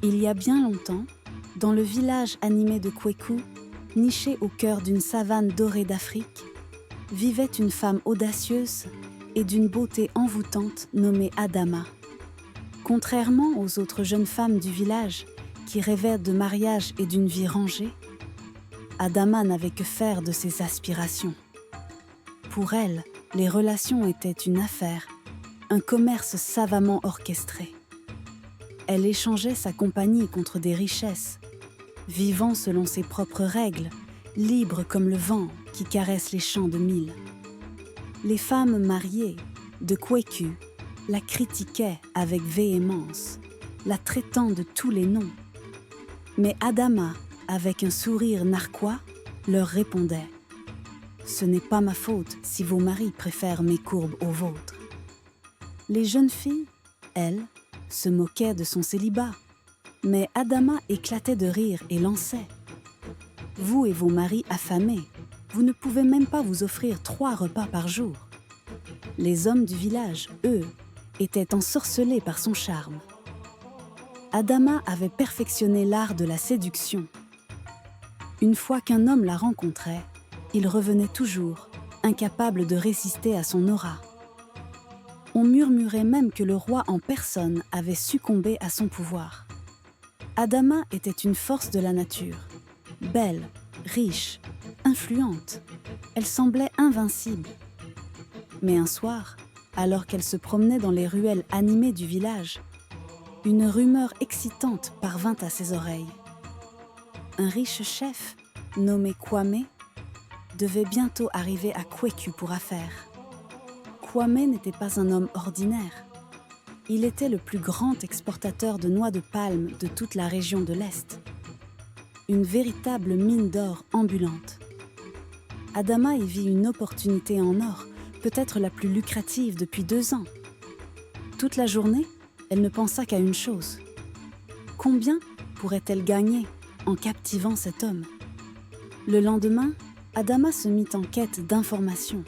Il y a bien longtemps, dans le village animé de Kweku, niché au cœur d'une savane dorée d'Afrique, vivait une femme audacieuse et d'une beauté envoûtante nommée Adama. Contrairement aux autres jeunes femmes du village qui rêvaient de mariage et d'une vie rangée, Adama n'avait que faire de ses aspirations. Pour elle, les relations étaient une affaire, un commerce savamment orchestré. Elle échangeait sa compagnie contre des richesses, vivant selon ses propres règles, libre comme le vent qui caresse les champs de mil. Les femmes mariées de Kweku la critiquaient avec véhémence, la traitant de tous les noms. Mais Adama, avec un sourire narquois, leur répondait « Ce n'est pas ma faute si vos maris préfèrent mes courbes aux vôtres. » Les jeunes filles, elles, se moquaient de son célibat, mais Adama éclatait de rire et lançait « Vous et vos maris affamés, vous ne pouvez même pas vous offrir 3 repas par jour. » Les hommes du village, eux, étaient ensorcelés par son charme. Adama avait perfectionné l'art de la séduction. Une fois qu'un homme la rencontrait, il revenait toujours, incapable de résister à son aura. On murmurait même que le roi en personne avait succombé à son pouvoir. Adama était une force de la nature, belle, riche, influente. Elle semblait invincible. Mais un soir, alors qu'elle se promenait dans les ruelles animées du village, une rumeur excitante parvint à ses oreilles. Un riche chef, nommé Kwame, devait bientôt arriver à Kweku pour affaires. Kwame n'était pas un homme ordinaire. Il était le plus grand exportateur de noix de palme de toute la région de l'Est. Une véritable mine d'or ambulante. Adama y vit une opportunité en or, peut-être la plus lucrative depuis 2 ans. Toute la journée, elle ne pensa qu'à une chose. Combien pourrait-elle gagner en captivant cet homme? Le lendemain, Adama se mit en quête d'informations.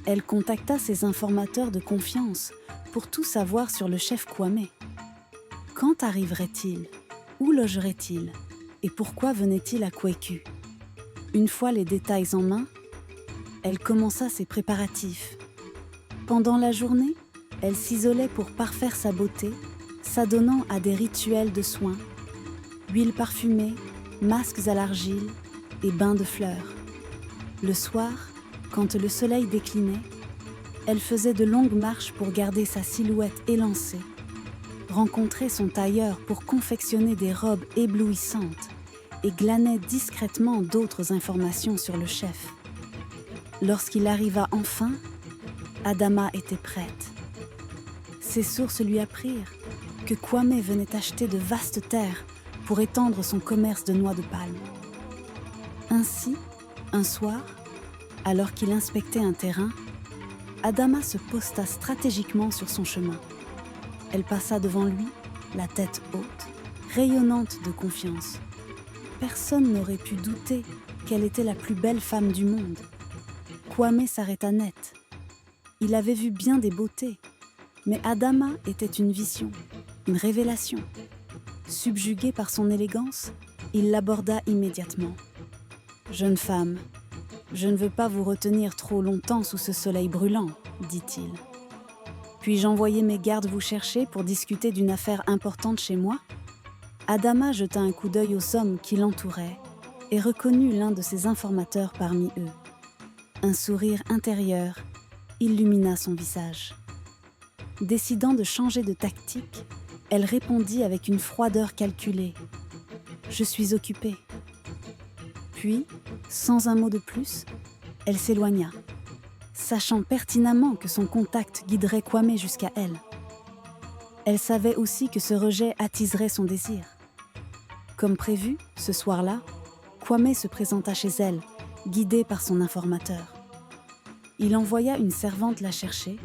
Elle contacta ses informateurs de confiance pour tout savoir sur le chef Kwame. Quand arriverait-il? Où logerait-il? Et pourquoi venait-il à Kweku? Une fois les détails en main, elle commença ses préparatifs. Pendant la journée, elle s'isolait pour parfaire sa beauté, s'adonnant à des rituels de soins, huiles parfumées, masques à l'argile et bains de fleurs. Le soir, quand le soleil déclinait, elle faisait de longues marches pour garder sa silhouette élancée, rencontrait son tailleur pour confectionner des robes éblouissantes et glanait discrètement d'autres informations sur le chef. Lorsqu'il arriva enfin, Adama était prête. Ses sources lui apprirent que Kwame venait acheter de vastes terres pour étendre son commerce de noix de palme. Ainsi, un soir, alors qu'il inspectait un terrain, Adama se posta stratégiquement sur son chemin. Elle passa devant lui, la tête haute, rayonnante de confiance. Personne n'aurait pu douter qu'elle était la plus belle femme du monde. Kwame s'arrêta net. Il avait vu bien des beautés, mais Adama était une vision, une révélation. Subjugué par son élégance, il l'aborda immédiatement. « Jeune femme, je ne veux pas vous retenir trop longtemps sous ce soleil brûlant, » dit-il. « Puis-je envoyer mes gardes vous chercher pour discuter d'une affaire importante chez moi ?» Adama jeta un coup d'œil aux hommes qui l'entouraient et reconnut l'un de ses informateurs parmi eux. Un sourire intérieur illumina son visage. Décidant de changer de tactique, elle répondit avec une froideur calculée. « Je suis occupée. » Puis, sans un mot de plus, elle s'éloigna, sachant pertinemment que son contact guiderait Kwame jusqu'à elle. Elle savait aussi que ce rejet attiserait son désir. Comme prévu, ce soir-là, Kwame se présenta chez elle, guidé par son informateur. Il envoya une servante la chercher,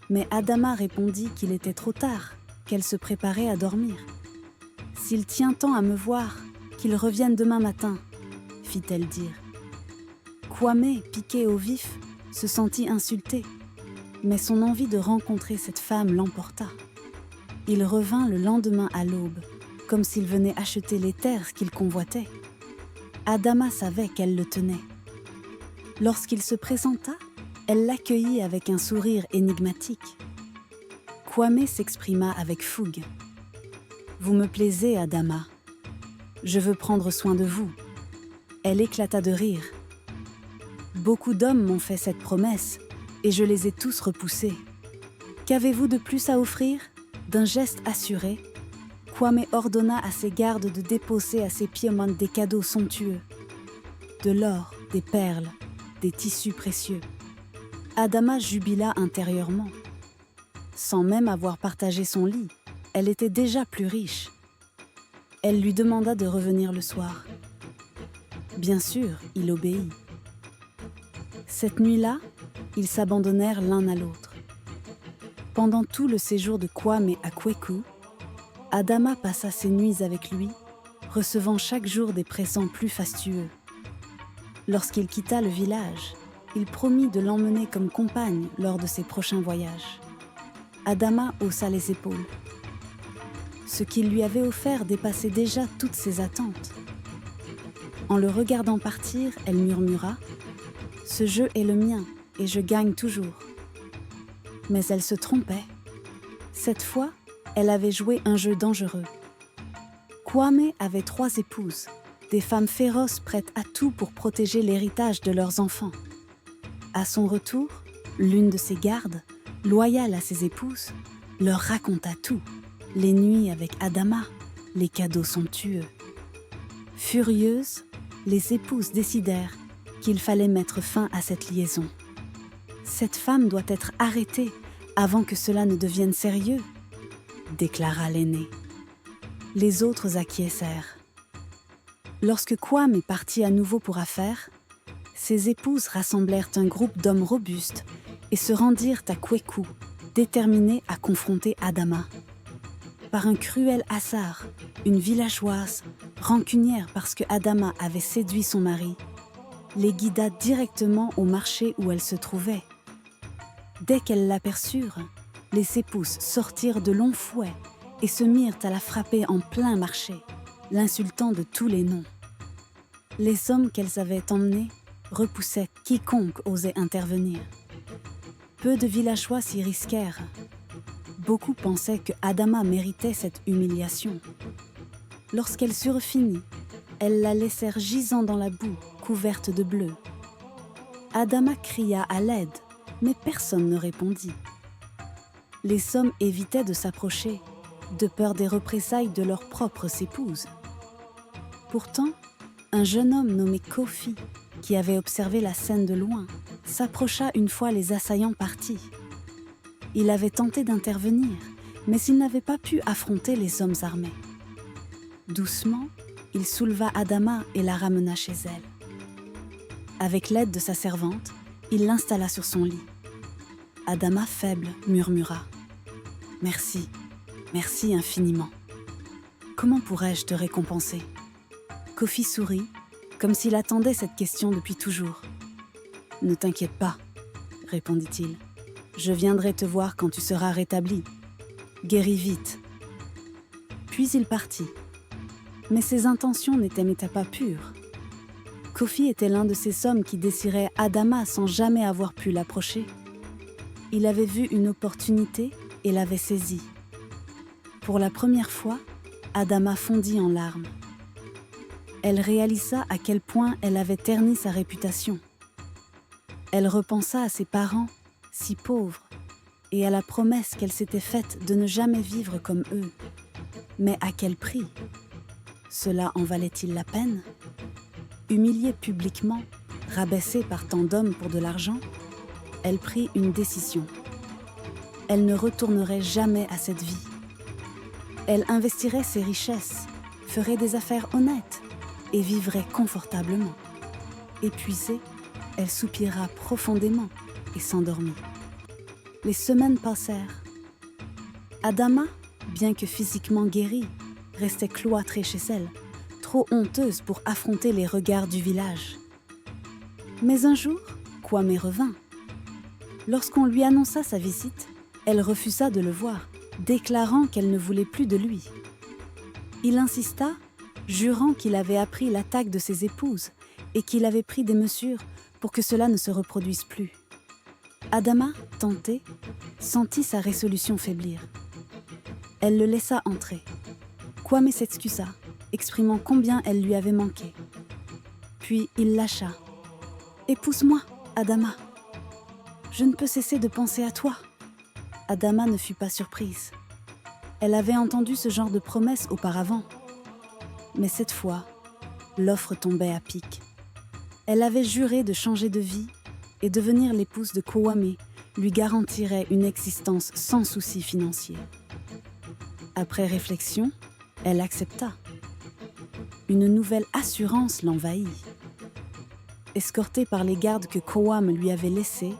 mais Adama répondit qu'il était trop tard, qu'elle se préparait à dormir. « S'il tient tant à me voir, qu'il revienne demain matin, » fit-elle dire. Kwame, piqué au vif, se sentit insulté, mais son envie de rencontrer cette femme l'emporta. Il revint le lendemain à l'aube, comme s'il venait acheter les terres qu'il convoitait. Adama savait qu'elle le tenait. Lorsqu'il se présenta, elle l'accueillit avec un sourire énigmatique. Kwame s'exprima avec fougue. « Vous me plaisez, Adama. Je veux prendre soin de vous. » Elle éclata de rire. « Beaucoup d'hommes m'ont fait cette promesse et je les ai tous repoussés. Qu'avez-vous de plus à offrir ?» D'un geste assuré, Kwame ordonna à ses gardes de déposer à ses pieds des cadeaux somptueux. De l'or, des perles, des tissus précieux. Adama jubila intérieurement. Sans même avoir partagé son lit, elle était déjà plus riche. Elle lui demanda de revenir le soir. Bien sûr, il obéit. Cette nuit-là, ils s'abandonnèrent l'un à l'autre. Pendant tout le séjour de Kwame à Kweku, Adama passa ses nuits avec lui, recevant chaque jour des présents plus fastueux. Lorsqu'il quitta le village, il promit de l'emmener comme compagne lors de ses prochains voyages. Adama haussa les épaules. Ce qu'il lui avait offert dépassait déjà toutes ses attentes. En le regardant partir, elle murmura « Ce jeu est le mien et je gagne toujours. » Mais elle se trompait. Cette fois, elle avait joué un jeu dangereux. Kwame avait 3 épouses, des femmes féroces prêtes à tout pour protéger l'héritage de leurs enfants. À son retour, l'une de ses gardes, loyale à ses épouses, leur raconta tout, les nuits avec Adama, les cadeaux somptueux. Furieuses, les épouses décidèrent qu'il fallait mettre fin à cette liaison. Cette femme doit être arrêtée avant que cela ne devienne sérieux, déclara l'aînée. Les autres acquiescèrent. Lorsque Kwame partit à nouveau pour affaires, ses épouses rassemblèrent un groupe d'hommes robustes et se rendirent à Kweku, déterminées à confronter Adama. Par un cruel hasard, une villageoise, rancunière parce que Adama avait séduit son mari, les guida directement au marché où elles se trouvaient. Dès qu'elles l'aperçurent, les épouses sortirent de longs fouets et se mirent à la frapper en plein marché, l'insultant de tous les noms. Les hommes qu'elles avaient emmenés repoussaient quiconque osait intervenir. Peu de villageois s'y risquèrent. Beaucoup pensaient que Adama méritait cette humiliation. Lorsqu'elles surent fini, elles la laissèrent gisant dans la boue, couverte de bleu. Adama cria à l'aide, mais personne ne répondit. Les hommes évitaient de s'approcher, de peur des représailles de leurs propres épouses. Pourtant, un jeune homme nommé Kofi, qui avait observé la scène de loin, s'approcha une fois les assaillants partis. Il avait tenté d'intervenir, mais il n'avait pas pu affronter les hommes armés. Doucement, il souleva Adama et la ramena chez elle. Avec l'aide de sa servante, il l'installa sur son lit. Adama, faible, murmura « Merci, merci infiniment. Comment pourrais-je te récompenser ?» Kofi sourit, comme s'il attendait cette question depuis toujours. « Ne t'inquiète pas, » répondit-il. « Je viendrai te voir quand tu seras rétabli. Guéris vite. » Puis il partit. Mais ses intentions n'étaient pas pures. Kofi était l'un de ces hommes qui désiraient Adama sans jamais avoir pu l'approcher. Il avait vu une opportunité et l'avait saisie. Pour la première fois, Adama fondit en larmes. Elle réalisa à quel point elle avait terni sa réputation. Elle repensa à ses parents, si pauvres, et à la promesse qu'elle s'était faite de ne jamais vivre comme eux. Mais à quel prix ? Cela en valait-il la peine ? Humiliée publiquement, rabaissée par tant d'hommes pour de l'argent, elle prit une décision. Elle ne retournerait jamais à cette vie. Elle investirait ses richesses, ferait des affaires honnêtes et vivrait confortablement. Épuisée, elle soupira profondément et s'endormit. Les semaines passèrent. Adama, bien que physiquement guérie, restait cloîtrée chez elle, trop honteuse pour affronter les regards du village. Mais un jour, Kwame revint. Lorsqu'on lui annonça sa visite, elle refusa de le voir, déclarant qu'elle ne voulait plus de lui. Il insista, jurant qu'il avait appris l'attaque de ses épouses et qu'il avait pris des mesures pour que cela ne se reproduise plus. Adama, tentée, sentit sa résolution faiblir. Elle le laissa entrer. Kwame s'excusa, exprimant combien elle lui avait manqué. Puis il lâcha. « Épouse-moi, Adama. Je ne peux cesser de penser à toi. » Adama ne fut pas surprise. Elle avait entendu ce genre de promesse auparavant. Mais cette fois, l'offre tombait à pic. Elle avait juré de changer de vie et devenir l'épouse de Kwame lui garantirait une existence sans soucis financiers. Après réflexion, elle accepta. Une nouvelle assurance l'envahit. Escortée par les gardes que Kwame lui avait laissés,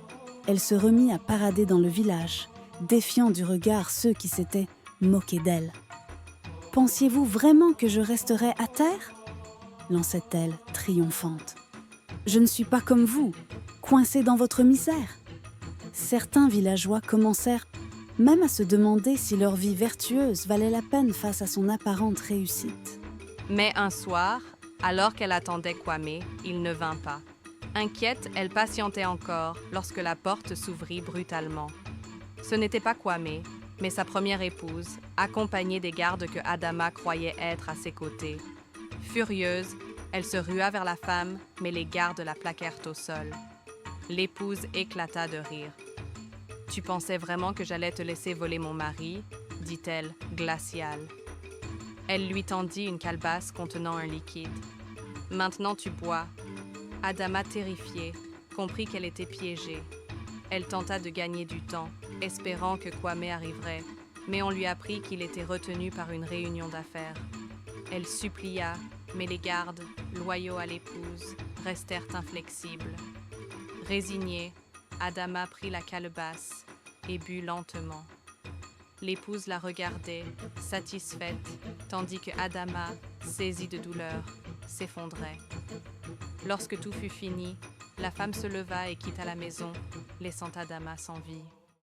elle se remit à parader dans le village, défiant du regard ceux qui s'étaient moqués d'elle. « Pensiez-vous vraiment que je resterais à terre ?» lançait-elle, triomphante. « Je ne suis pas comme vous, coincée dans votre misère. » Certains villageois commencèrent même à se demander si leur vie vertueuse valait la peine face à son apparente réussite. Mais un soir, alors qu'elle attendait Kwame, il ne vint pas. Inquiète, elle patientait encore lorsque la porte s'ouvrit brutalement. Ce n'était pas Kwame, mais sa première épouse, accompagnée des gardes que Adama croyait être à ses côtés. Furieuse, elle se rua vers la femme, mais les gardes la plaquèrent au sol. L'épouse éclata de rire. « Tu pensais vraiment que j'allais te laisser voler mon mari ?» dit-elle, glaciale. Elle lui tendit une calebasse contenant un liquide. « Maintenant tu bois. » Adama, terrifiée, comprit qu'elle était piégée. Elle tenta de gagner du temps, espérant que Kwame arriverait, mais on lui apprit qu'il était retenu par une réunion d'affaires. Elle supplia, mais les gardes, loyaux à l'épouse, restèrent inflexibles. Résignée, Adama prit la calebasse et but lentement. L'épouse la regardait, satisfaite, tandis que Adama, saisie de douleur, s'effondrait. Lorsque tout fut fini, la femme se leva et quitta la maison, laissant Adama sans vie.